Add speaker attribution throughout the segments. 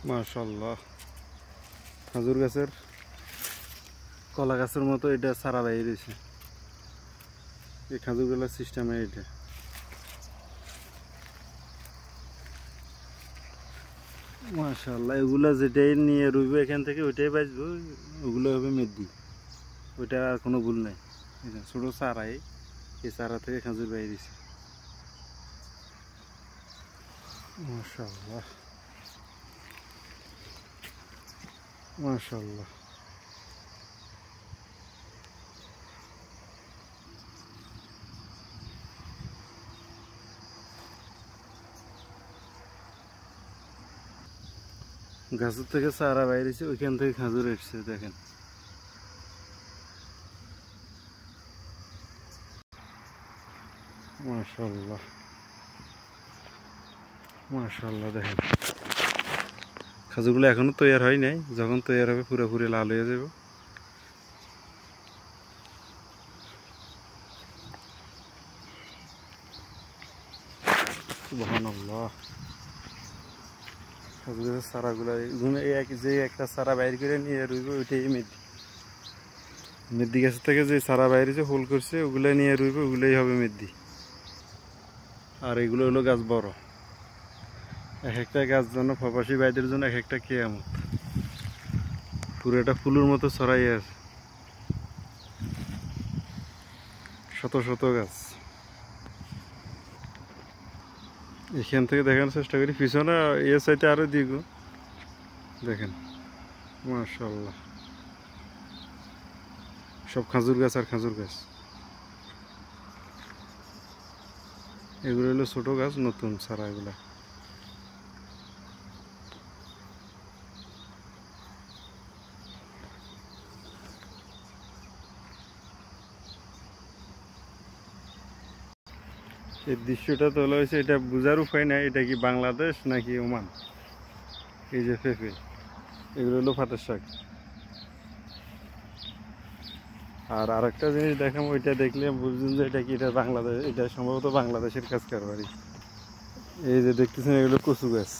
Speaker 1: মাশাআল্লাহ খেজুর গাছের কলা গাছের মতো এটা সারা বাইরে রয়েছে। এই খেজুরগুলোর সিস্টেমে এটা মাশাআল্লাহ। এগুলা যেটাই নিয়ে রইবে এখান থেকে ওইটাই বাঁচবো, ওগুলো হবে মেদি, ওইটা আর কোনো ভুল নাই। ছোটো চারাই, এই চারা থেকে খেজুর বাইরেছে। মাশাআল্লাহ মাশাআল্লাহ। গাছের থেকে চারা বাইরেছে, ওইখান থেকে খেজুর এসছে দেখেন। মাশাআল্লাহ মাশাআল্লাহ। দেখেন খেজুরগুলো এখনো তৈরি হয় নাই, যখন তৈরি হবে পুরোপুরি লাল হয়ে যাবে। সুবহানাল্লাহ। খেজুরের চারাগুলো যে একটা চারা বাইর করে নিয়ে রইবে ওইটাই মেদি। মেদি গাছের থেকে যে চারা বাইরেছে ফুল করছে ওগুলো নিয়ে রইবে, ওগুলোই হবে মেদি। আর এগুলো হলো গাছ বড়, এক একটা গাছ যেন প্রবাসী ভাইদের জন্য এক একটা কিয়ামত। পুরোটা ফুলের মতো ছড়াই আছে, শত শত গাছ। এখান থেকে দেখানোর চেষ্টা করি, পিছনে এর সাইডে আরো দিক দেখেন। মাশাআল্লাহ সব খেজুর গাছ আর খেজুর গাছ। এগুলো হলো ছোট গাছ, নতুন ছাড়া এগুলা। এই দৃশ্যটা তোলা হয়েছে, এটা বোঝার উপায় নাই এটা কি বাংলাদেশ নাকি ওমান। এই যে পেঁপে, এগুলো হলো পাটের শাক। আর আরেকটা জিনিস দেখাম, ওইটা দেখলে বুঝবেন যে এটা কি, এটা বাংলাদেশ, এটা সম্ভবত বাংলাদেশের কাজ কারবারি। এই যে দেখতেছেন এগুলো কচু গাছ,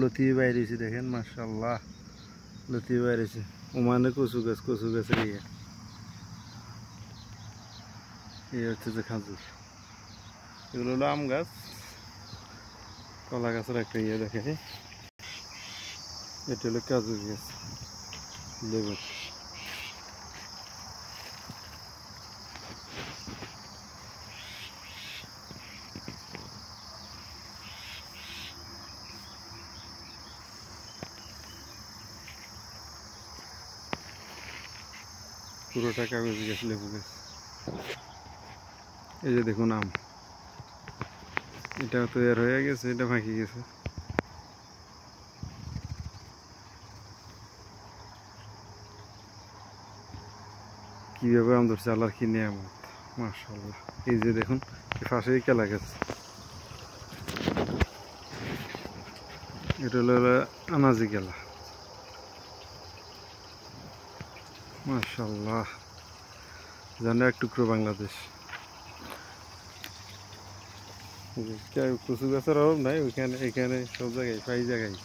Speaker 1: লতিয়ে বাইরেছে দেখেন। মাশাআল্লাহ লতিয়ে বাইরেছে। ওমানে কচু গাছ, কচু গাছের ইয়ে। এই হচ্ছে যে খাজুর, এগুলো হলো আম গাছ। কলা গাছের একটা ইয়ে দেখে, এটা হলো কাজুর গাছ, লেবু। পুরোটা কাগজ গাছ, লেবু গাছ। এই যে দেখুন আম, এটা তৈরি হয়ে গেছে, এটা ফাঁকি গেছে। কিভাবে আম ধরছে, আল্লাহর কি নিয়ামত। মাশাআল্লাহ। এই যে দেখুন পাশেই কেলা গাছ, এটা হলো আনাজি কেলা। মাশাআল্লাহ জানো এক টুকরো বাংলাদেশ। কচু গাছের অভাব নাই ওইখানে, এখানে সব জায়গায়, প্রায় জায়গায়।